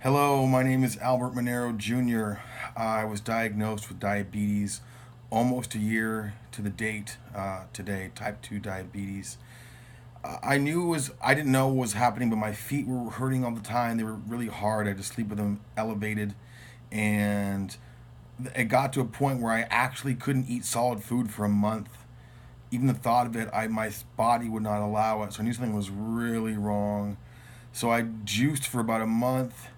Hello, my name is Albert Monero Jr. I was diagnosed with diabetes almost a year to the date today, type 2 diabetes. I didn't know what was happening, but my feet were hurting all the time. They were really hard. I had to sleep with them elevated. And it got to a point where I actually couldn't eat solid food for a month. Even the thought of it, my body would not allow it. So I knew something was really wrong. So I juiced for about a month,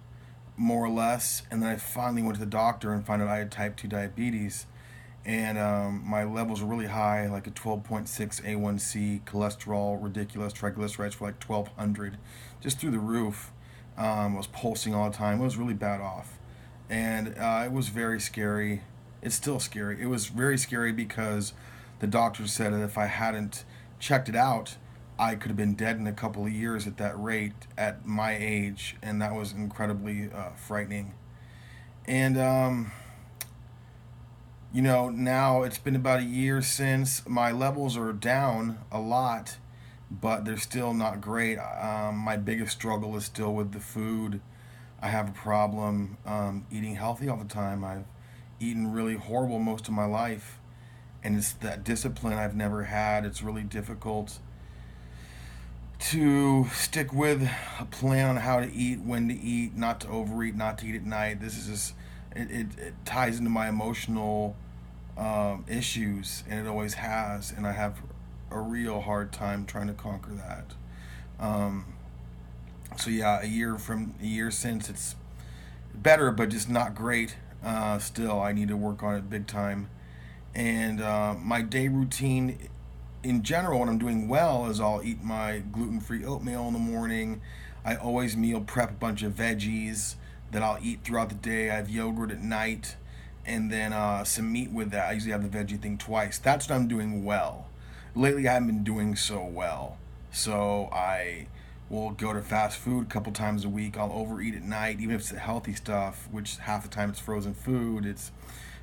more or less, and then I finally went to the doctor and found out I had type 2 diabetes. And my levels were really high, like a 12.6 A1C, cholesterol, ridiculous, triglycerides were like 1,200, just through the roof. I was pulsing all the time. It was really bad off. And it was very scary. It's still scary. It was very scary because the doctor said that if I hadn't checked it out, I could have been dead in a couple of years at that rate at my age, and that was incredibly frightening. And now it's been about a year since my levels are down a lot, but they're still not great. My biggest struggle is still with the food. I have a problem eating healthy all the time. I've eaten really horrible most of my life, and it's that discipline I've never had. It's really difficult to stick with a plan on how to eat, when to eat, not to overeat, not to eat at night. This is just it ties into my emotional issues, and it always has. And I have a real hard time trying to conquer that. Um, so yeah, a year since, it's better, but just not great. Still, I need to work on it big time. And my day routine in general, when I'm doing well, is I'll eat my gluten-free oatmeal in the morning. I always meal prep a bunch of veggies that I'll eat throughout the day. I have yogurt at night, and then some meat with that. I usually have the veggie thing twice. That's what I'm doing well. Lately, I haven't been doing so well, so I will go to fast food a couple times a week. I'll overeat at night, even if it's the healthy stuff, which half the time it's frozen food. It's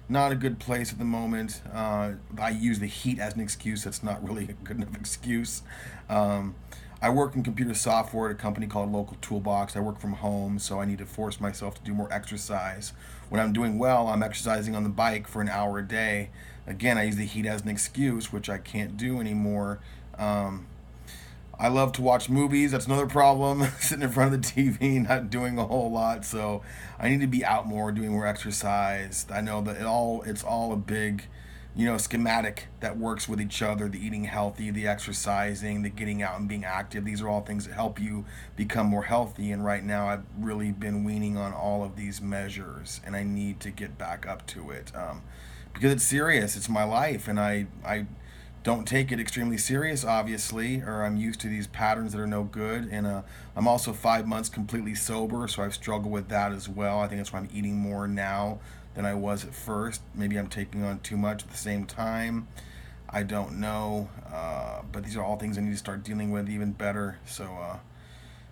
not a good place at the moment. I use the heat as an excuse. That's not really a good enough excuse. Um, I work in computer software at a company called Local Toolbox. I work from home, so I need to force myself to do more exercise. When I'm doing well, I'm exercising on the bike for an hour a day. Again, I use the heat as an excuse, which I can't do anymore. Um, I love to watch movies. That's another problem. Sitting in front of the TV, not doing a whole lot. So I need to be out more, doing more exercise. I know that it's all a big, schematic that works with each other. The eating healthy, the exercising, the getting out and being active. These are all things that help you become more healthy. And right now, I've really been weaning on all of these measures, and I need to get back up to it because it's serious. It's my life, and I don't take it extremely serious, obviously, or I'm used to these patterns that are no good. And I'm also 5 months completely sober, so I've struggled with that as well. I think that's why I'm eating more now than I was at first. Maybe I'm taking on too much at the same time. I don't know. But these are all things I need to start dealing with even better. So,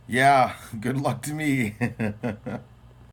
yeah, good luck to me.